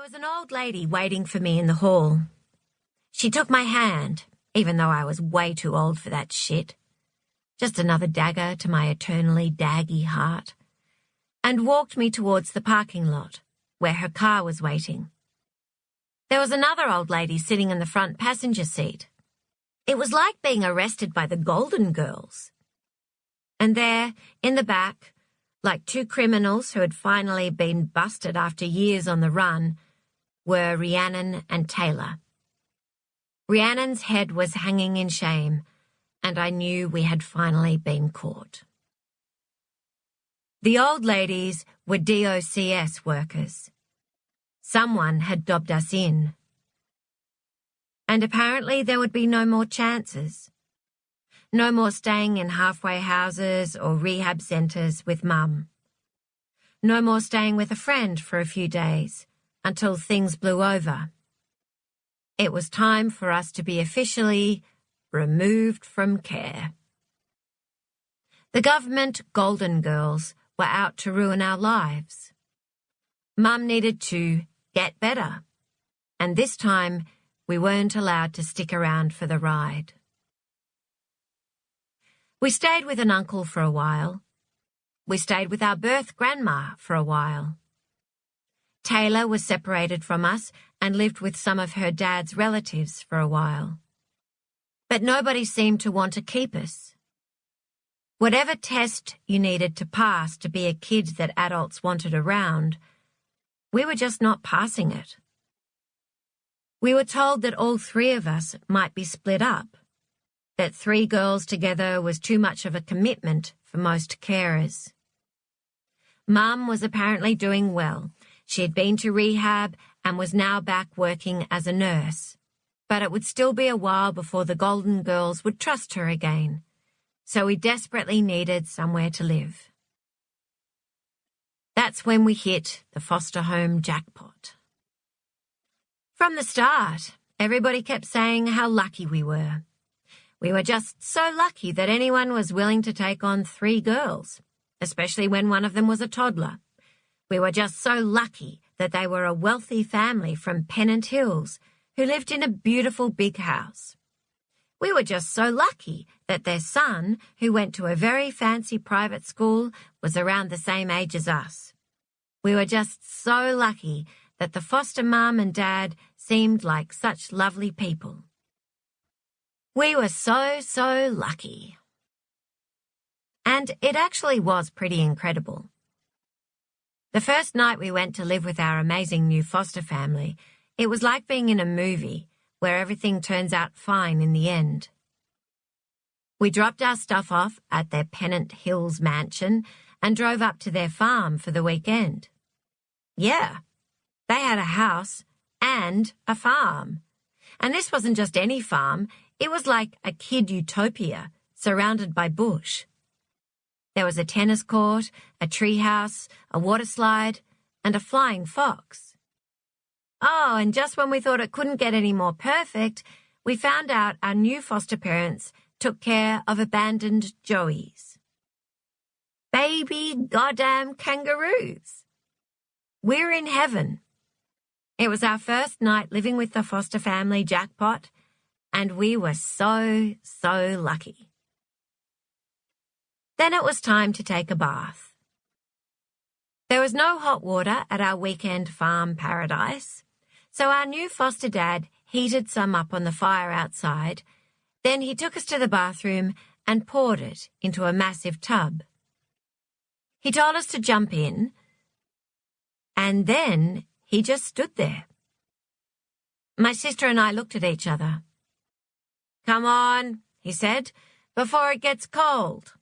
was an old lady waiting for me in the hall. She took my hand, even though I was way too old for that shit. Just another dagger to my eternally daggy heart, and walked me towards the parking lot, where her car was waiting. There was another old lady sitting in the front passenger seat. It was like being arrested by the Golden Girls. And there, in the back, like two criminals who had finally been busted after years on the run, were Rhiannon and Taylor. Rhiannon's head was hanging in shame, and I knew we had finally been caught. The old ladies were DOCS workers. Someone had dobbed us in. And apparently there would be no more chances. No more staying in halfway houses or rehab centres with Mum. No more staying with a friend for a few days until things blew over. It was time for us to be officially removed from care. The government Golden Girls were out to ruin our lives. Mum needed to get better, and this time we weren't allowed to stick around for the ride. We stayed with an uncle for a while. We stayed with our birth grandma for a while. Taylor was separated from us and lived with some of her dad's relatives for a while. But nobody seemed to want to keep us. Whatever test you needed to pass to be a kid that adults wanted around, we were just not passing it. We were told that all three of us might be split up, that 3 girls together was too much of a commitment for most carers. Mum was apparently doing well. She had been to rehab and was now back working as a nurse, but it would still be a while before the Golden Girls would trust her again, so we desperately needed somewhere to live. That's when we hit the foster home jackpot. From the start, everybody kept saying how lucky we were. We were just so lucky that anyone was willing to take on 3 girls, especially when one of them was a toddler. We were just so lucky that they were a wealthy family from Pennant Hills who lived in a beautiful big house. We were just so lucky that their son, who went to a very fancy private school, was around the same age as us. We were just so lucky that the foster mum and dad seemed like such lovely people. We were so lucky. And it actually was pretty incredible. The first night we went to live with our amazing new foster family, it was like being in a movie where everything turns out fine in the end. We dropped our stuff off at their Pennant Hills mansion and drove up to their farm for the weekend. Yeah, they had a house and a farm. And this wasn't just any farm, it was like a kid utopia surrounded by bush. There was a tennis court, a treehouse, a water slide, and a flying fox. Oh, and just when we thought it couldn't get any more perfect, we found out our new foster parents took care of abandoned joeys. Baby goddamn kangaroos. We're in heaven. It was our first night living with the foster family jackpot, and we were so lucky. Then it was time to take a bath. There was no hot water at our weekend farm paradise, so our new foster dad heated some up on the fire outside. Then he took us to the bathroom and poured it into a massive tub. He told us to jump in, and then he just stood there. My sister and I looked at each other. "Come on," he said, "before it gets cold."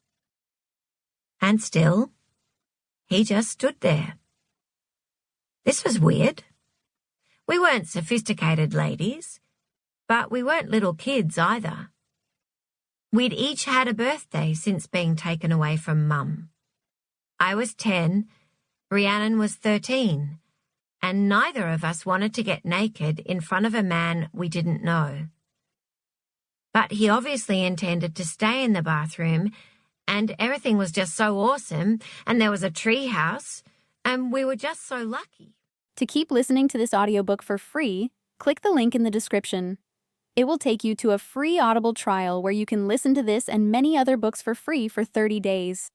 And still, he just stood there. This was weird. We weren't sophisticated ladies, but we weren't little kids either. We'd each had a birthday since being taken away from Mum. I was 10, Rhiannon was 13, and neither of us wanted to get naked in front of a man we didn't know. But he obviously intended to stay in the bathroom, and everything was just so awesome, and there was a tree house, and we were just so lucky. To keep listening to this audiobook for free, click the link in the description. It will take you to a free Audible trial where you can listen to this and many other books for free for 30 days.